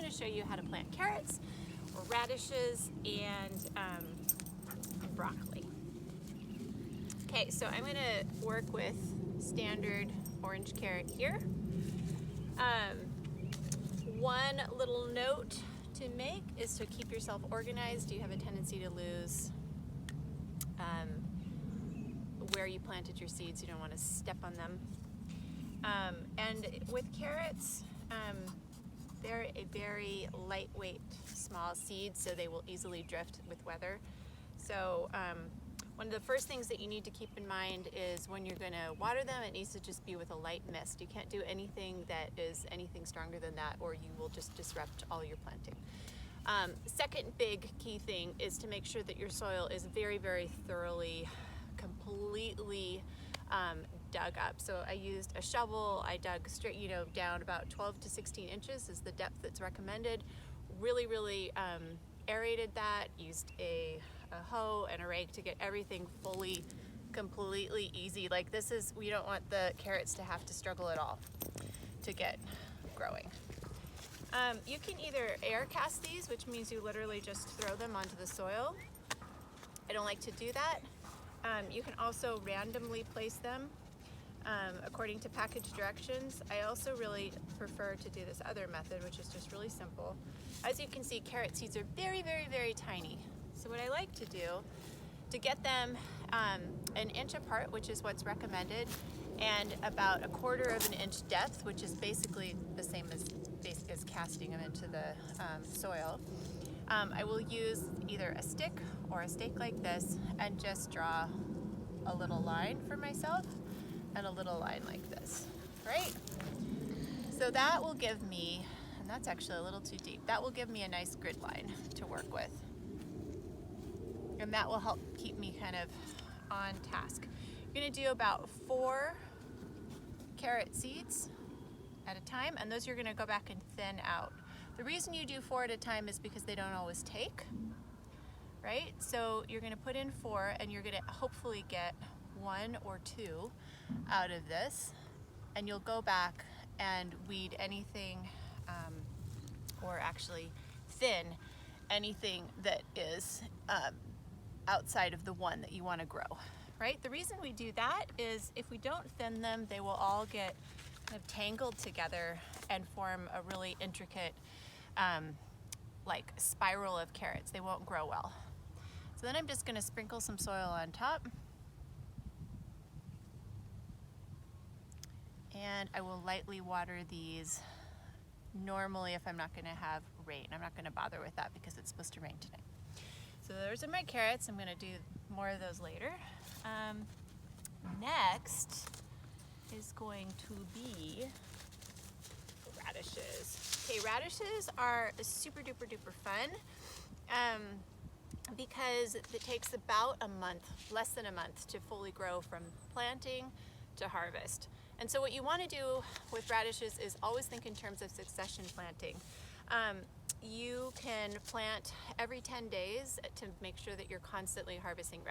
going to show you how to plant carrots or radishes and broccoli. Okay, so I'm going to work with standard orange carrot here. One little note to make is to keep yourself organized. You have a tendency to lose where you planted your seeds. You don't want to step on them. And with carrots, they're a very lightweight small seed, so they will easily drift with weather. So one of the first things that you need to keep in mind is when you're going to water them, it needs to just be with a light mist. You can't do anything that is anything stronger than that, or you will just disrupt all your planting. Second big key thing is to make sure that your soil is very, very thoroughly, completely dug up. So I used a shovel. I dug straight, down about 12 to 16 inches is the depth that's recommended. Really, really aerated that. Used a hoe and a rake to get everything fully, completely easy. Like this is, we don't want the carrots to have to struggle at all to get growing. You can either air cast these, which means you literally just throw them onto the soil. I don't like to do that. You can also randomly place them according to package directions. I also really prefer to do this other method, which is just really simple. As you can see, carrot seeds are very, very, very tiny. So what I like to do to get them an inch apart, which is what's recommended, and about 1/4 of an inch depth, which is basically the same as casting them into the soil. I will use either a stick or a stake like this and just draw a little line for myself and a little line like this, right? So that will give me, and that's actually a little too deep, that will give me a nice grid line to work with. And that will help keep me kind of on task. You're gonna do about 4 carrot seeds at a time, and those you're gonna go back and thin out. The reason you do 4 at a time is because they don't always take, right? So you're gonna put in 4 and you're gonna hopefully get 1 or 2 out of this, and you'll go back and weed anything, or actually thin anything that is outside of the one that you wanna grow, right? The reason we do that is if we don't thin them, they will all get kind of tangled together and form a really intricate like spiral of carrots. They won't grow well. So then I'm just gonna sprinkle some soil on top. And I will lightly water these normally if I'm not gonna have rain. I'm not gonna bother with that because it's supposed to rain tonight. So those are my carrots. I'm gonna do more of those later. Next is going to be radishes. Okay, radishes are super duper duper fun because it takes about a month, less than a month, to fully grow from planting to harvest. And so what you want to do with radishes is always think in terms of succession planting. You can plant every 10 days to make sure that you're constantly harvesting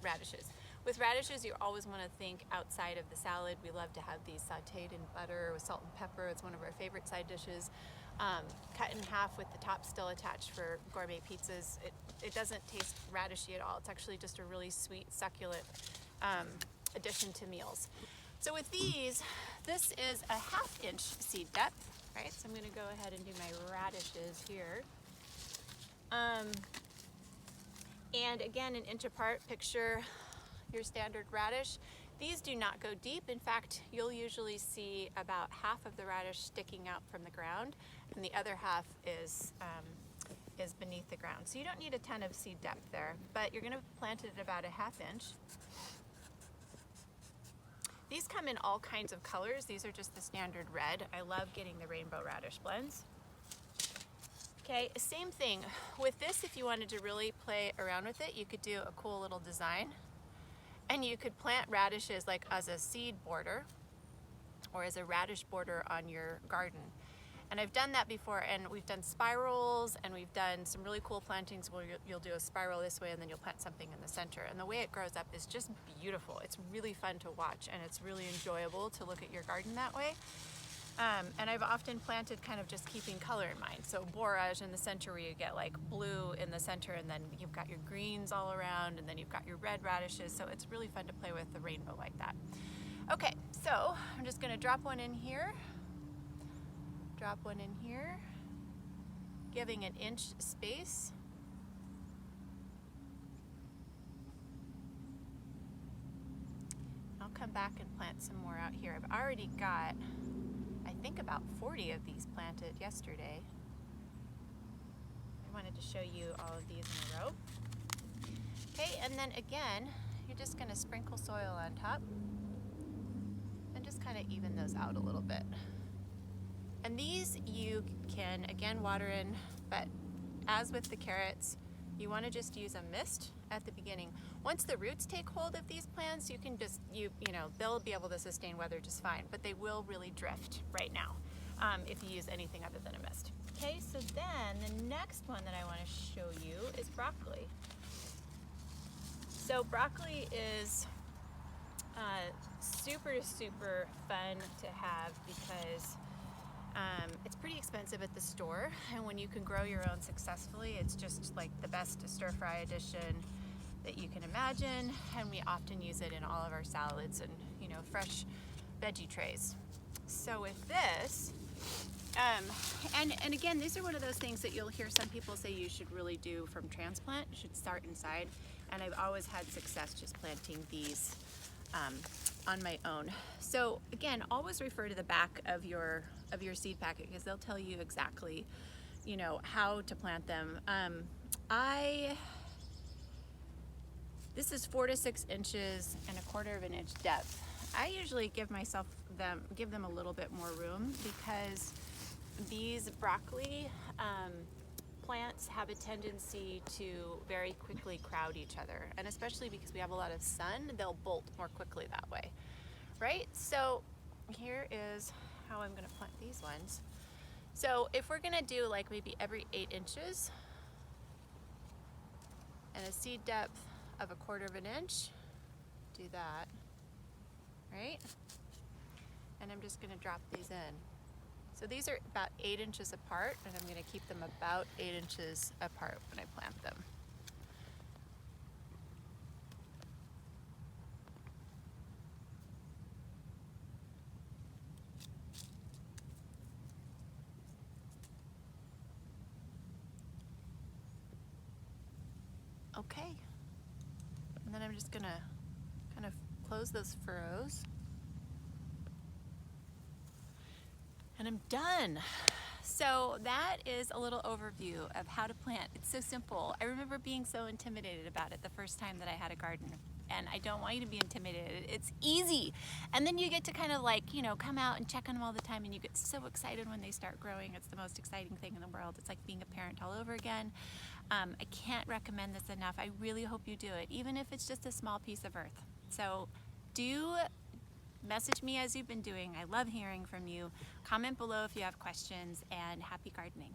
radishes. With radishes, you always want to think outside of the salad. We love to have these sauteed in butter with salt and pepper. It's one of our favorite side dishes. Cut in half with the top still attached for gourmet pizzas. It doesn't taste radishy at all. It's actually just a really sweet, succulent addition to meals. So with these, this is a 1/2 inch seed depth. Right, so I'm going to go ahead and do my radishes here. And again, an inch apart, picture your standard radish. These do not go deep. In fact, you'll usually see about half of the radish sticking out from the ground, and the other half is beneath the ground. So you don't need a ton of seed depth there, but you're going to plant it at about a 1/2 inch. These come in all kinds of colors. These are just the standard red. I love getting the rainbow radish blends. Okay, same thing. With this, if you wanted to really play around with it, you could do a cool little design. And you could plant radishes like as a seed border or as a radish border on your garden. And I've done that before, and we've done spirals, and we've done some really cool plantings where you'll do a spiral this way and then you'll plant something in the center. And the way it grows up is just beautiful. It's really fun to watch, and it's really enjoyable to look at your garden that way. And I've often planted kind of just keeping color in mind. So borage in the center where you get like blue in the center, and then you've got your greens all around, and then you've got your red radishes. So it's really fun to play with the rainbow like that. Okay, so I'm just gonna drop one in here, giving an inch space. I'll come back and plant some more out here. I've already got, I think, about 40 of these planted yesterday. I wanted to show you all of these in a row. Okay, and then again, you're just gonna sprinkle soil on top and just kind of even those out a little bit. And these you can, again, water in, but as with the carrots, you want to just use a mist at the beginning. Once the roots take hold of these plants, you can just, you know, they'll be able to sustain weather just fine, but they will really drift right now if you use anything other than a mist. Okay, so then the next one that I want to show you is broccoli. So broccoli is super fun to have because it's pretty expensive at the store, and when you can grow your own successfully, it's just like the best stir-fry addition that you can imagine, and we often use it in all of our salads and, you know, fresh veggie trays. So with this, and again, these are one of those things that you'll hear some people say you should really do from transplant. You should start inside, and I've always had success just planting these on my own. So again, always refer to the back of your seed packet because they'll tell you exactly, you know, how to plant them. This is 4 to 6 inches and 1/4 of an inch depth. I usually give them a little bit more room because these broccoli plants have a tendency to very quickly crowd each other, and especially because we have a lot of sun, they'll bolt more quickly that way, right? So here is how I'm going to plant these ones. So if we're going to do like maybe every 8 inches and a seed depth of 1/4 of an inch, do that, right? And I'm just going to drop these in. So these are about 8 inches apart, and I'm going to keep them about 8 inches apart when I plant them. Okay, and then I'm just going to kind of close those furrows. And I'm done. So that is a little overview of how to plant. It's so simple. I remember being so intimidated about it the first time that I had a garden, and I don't want you to be intimidated. It's easy. And then you get to kind of like, you know, come out and check on them all the time, and you get so excited when they start growing. It's the most exciting thing in the world. It's like being a parent all over again. I can't recommend this enough. I really hope you do it, even if it's just a small piece of earth. So do message me as you've been doing. I love hearing from you. Comment below if you have questions, and happy gardening.